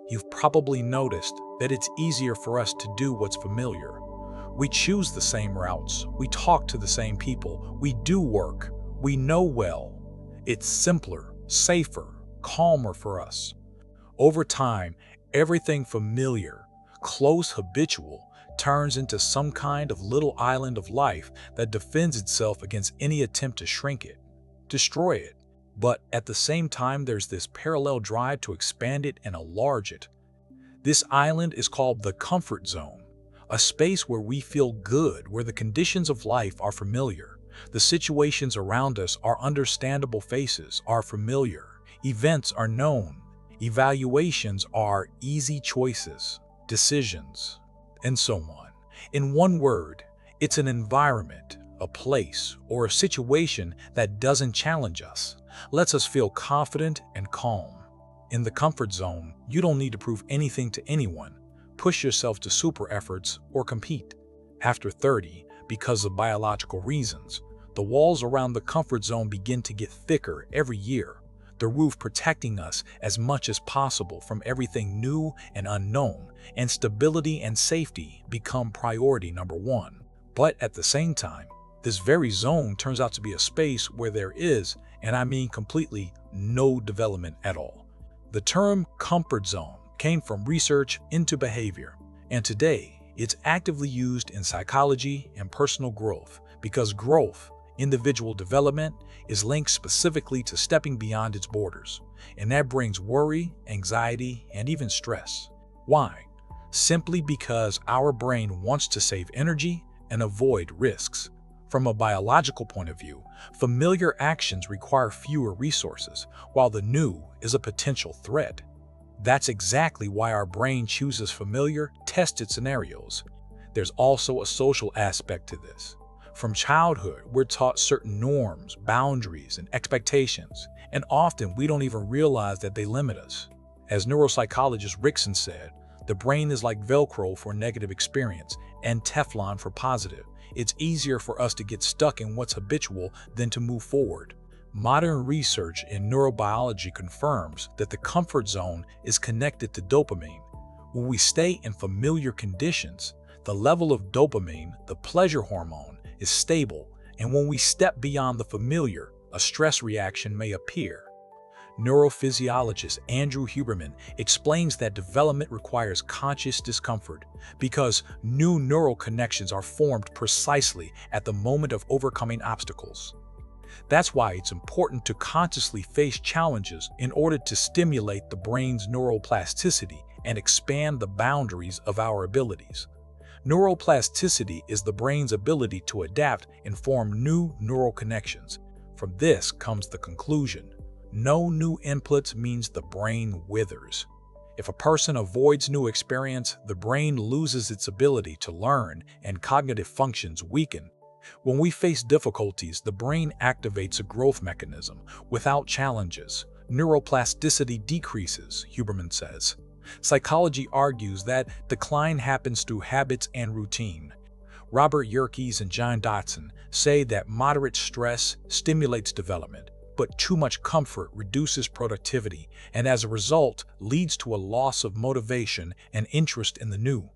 You've probably noticed that it's easier for us to do what's familiar. We choose the same routes, we talk to the same people, we do work we know well. It's simpler, safer, calmer for us. Over time, everything familiar, close, habitual, turns into some kind of little island of life that defends itself against any attempt to shrink it, destroy it. But at the same time, there's this parallel drive to expand it and enlarge it. This island is called the comfort zone, a space where we feel good, where the conditions of life are familiar. The situations around us are understandable faces, are familiar. Events are known. Evaluations are easy choices, decisions, and so on. In one word, it's an environment, a place, or a situation that doesn't challenge us, lets us feel confident and calm. In the comfort zone, you don't need to prove anything to anyone, push yourself to super efforts, or compete. After 30, because of biological reasons, the walls around the comfort zone begin to get thicker every year, the roof protecting us as much as possible from everything new and unknown, and stability and safety become priority number one. But at the same time, this very zone turns out to be a space where there is, and I mean completely, no development at all. The term comfort zone came from research into behavior, and today it's actively used in psychology and personal growth because growth, individual development, is linked specifically to stepping beyond its borders, and that brings worry, anxiety, and even stress. Why? Simply because our brain wants to save energy and avoid risks. From a biological point of view, familiar actions require fewer resources, while the new is a potential threat. That's exactly why our brain chooses familiar, tested scenarios. There's also a social aspect to this. From childhood, we're taught certain norms, boundaries, and expectations, and often we don't even realize that they limit us. As neuropsychologist Rickson said, the brain is like Velcro for negative experience and Teflon for positive. It's easier for us to get stuck in what's habitual than to move forward. Modern research in neurobiology confirms that the comfort zone is connected to dopamine. When we stay in familiar conditions, the level of dopamine, the pleasure hormone, is stable, and when we step beyond the familiar, a stress reaction may appear. Neurophysiologist Andrew Huberman explains that development requires conscious discomfort because new neural connections are formed precisely at the moment of overcoming obstacles. That's why it's important to consciously face challenges in order to stimulate the brain's neuroplasticity and expand the boundaries of our abilities. Neuroplasticity is the brain's ability to adapt and form new neural connections. From this comes the conclusion: no new inputs means the brain withers. If a person avoids new experience, the brain loses its ability to learn and cognitive functions weaken. When we face difficulties, the brain activates a growth mechanism. Without challenges, neuroplasticity decreases, Huberman says. Psychology argues that decline happens through habits and routine. Robert Yerkes and John Dotson say that moderate stress stimulates development, but too much comfort reduces productivity and as a result leads to a loss of motivation and interest in the new.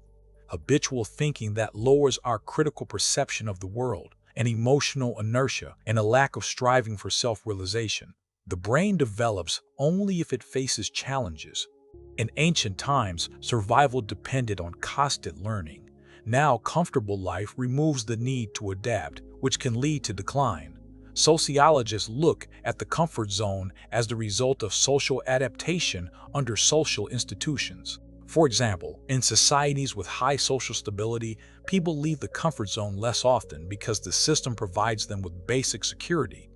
Habitual thinking that lowers our critical perception of the world, and emotional inertia, and a lack of striving for self-realization. The brain develops only if it faces challenges. In ancient times, survival depended on constant learning. Now, comfortable life removes the need to adapt, which can lead to decline. Sociologists look at the comfort zone as the result of social adaptation under social institutions. For example, in societies with high social stability, people leave the comfort zone less often because the system provides them with basic security.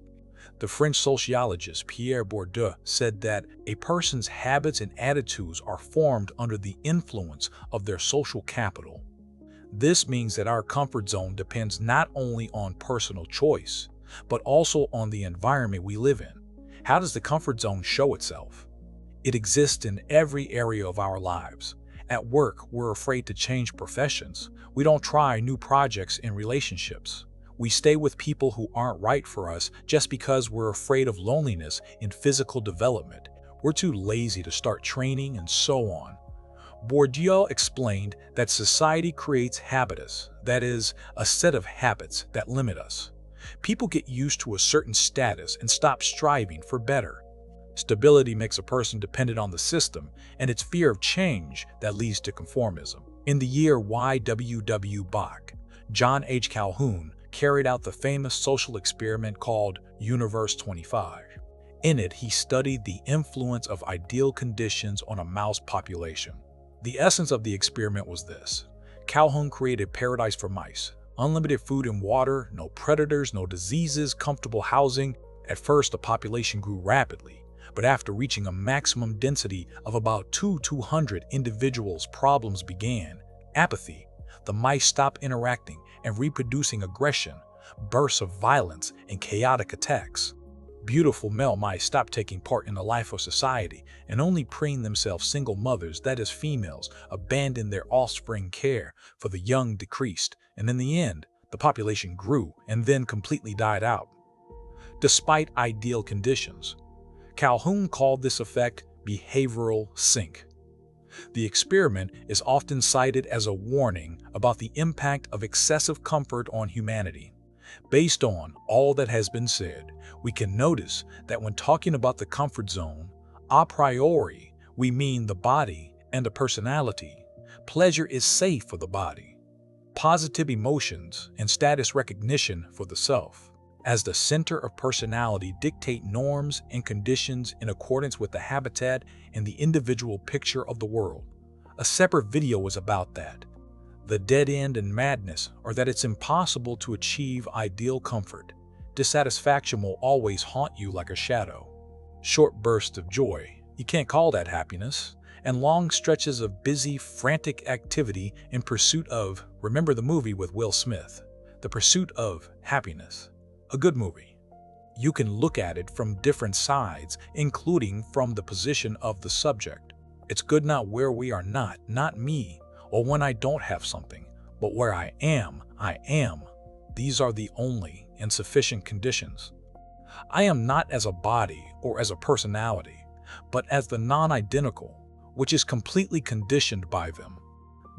The French sociologist Pierre Bourdieu said that a person's habits and attitudes are formed under the influence of their social capital. This means that our comfort zone depends not only on personal choice, but also on the environment we live in. How does the comfort zone show itself? It exists in every area of our lives. At work, we're afraid to change professions. We don't try new projects in relationships. We stay with people who aren't right for us just because we're afraid of loneliness in physical development. We're too lazy to start training and so on. Bourdieu explained that society creates habitus, that is, a set of habits that limit us. People get used to a certain status and stop striving for better. Stability makes a person dependent on the system, and it's fear of change that leads to conformism. In the year YWW Bach, John H. Calhoun carried out the famous social experiment called Universe 25. In it, he studied the influence of ideal conditions on a mouse population. The essence of the experiment was this. Calhoun created paradise for mice. Unlimited food and water, no predators, no diseases, comfortable housing. At first, the population grew rapidly, but after reaching a maximum density of about 200 individuals, problems began. Apathy. The mice stopped interacting and reproducing aggression, bursts of violence, and chaotic attacks. Beautiful male mice stopped taking part in the life of society and only preening themselves. Single mothers, that is females, abandoned their offspring. Care for the young decreased, and in the end, the population grew and then completely died out. Despite ideal conditions, Calhoun called this effect behavioral sink. The experiment is often cited as a warning about the impact of excessive comfort on humanity. Based on all that has been said, we can notice that when talking about the comfort zone, a priori, we mean the body and the personality. Pleasure is safe for the body. Positive emotions and status recognition for the self. As the center of personality dictate norms and conditions in accordance with the habitat and the individual picture of the world. A separate video was about that. The dead end and madness are that it's impossible to achieve ideal comfort. Dissatisfaction will always haunt you like a shadow. Short bursts of joy, you can't call that happiness, and long stretches of busy, frantic activity in pursuit of, remember the movie with Will Smith, The Pursuit of Happiness. A good movie. You can look at it from different sides, including from the position of the subject. It's good not where we are not me, or when I don't have something, but where I am. These are the only and sufficient conditions. I am not as a body or as a personality, but as the non-identical, which is completely conditioned by them.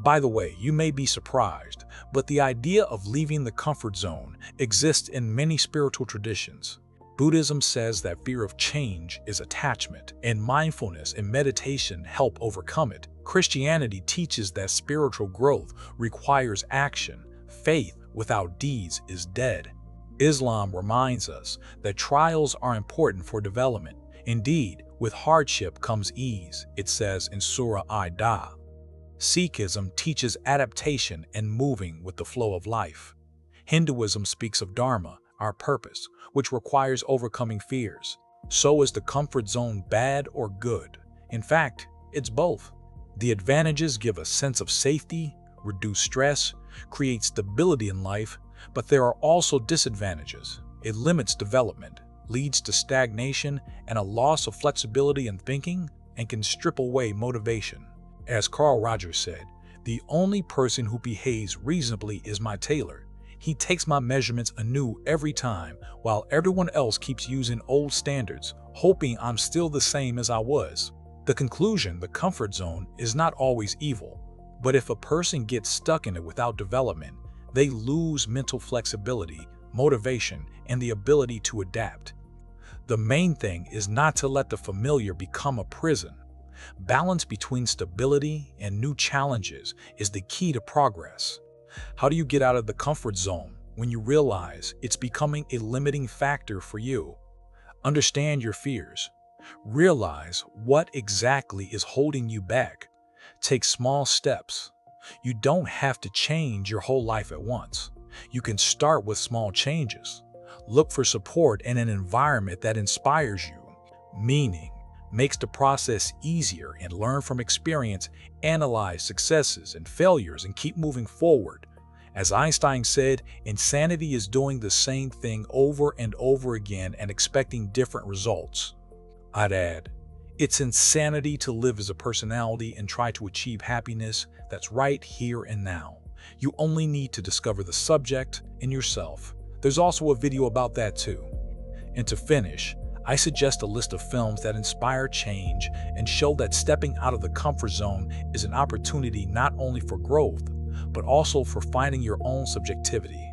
By the way, you may be surprised, but the idea of leaving the comfort zone exists in many spiritual traditions. Buddhism says that fear of change is attachment, and mindfulness and meditation help overcome it. Christianity teaches that spiritual growth requires action. Faith without deeds is dead. Islam reminds us that trials are important for development. Indeed, with hardship comes ease, it says in Surah Al-Da. Sikhism teaches adaptation and moving with the flow of life. Hinduism speaks of dharma, our purpose, which requires overcoming fears. So is the comfort zone bad or good? In fact, it's both. The advantages give a sense of safety, reduce stress, create stability in life, but there are also disadvantages. It limits development, leads to stagnation and a loss of flexibility in thinking, and can strip away motivation. As Carl Rogers said, the only person who behaves reasonably is my tailor. He takes my measurements anew every time, while everyone else keeps using old standards, hoping I'm still the same as I was. The conclusion, the comfort zone, is not always evil, but if a person gets stuck in it without development, they lose mental flexibility, motivation, and the ability to adapt. The main thing is not to let the familiar become a prison. Balance between stability and new challenges is the key to progress. How do you get out of the comfort zone when you realize it's becoming a limiting factor for you? Understand your fears. Realize what exactly is holding you back. Take small steps. You don't have to change your whole life at once. You can start with small changes. Look for support in an environment that inspires you, meaning makes the process easier, and learn from experience, analyze successes and failures, and keep moving forward. As Einstein said, insanity is doing the same thing over and over again and expecting different results. I'd add, it's insanity to live as a personality and try to achieve happiness that's right here and now. You only need to discover the subject in yourself. There's also a video about that too. And to finish, I suggest a list of films that inspire change and show that stepping out of the comfort zone is an opportunity not only for growth, but also for finding your own subjectivity.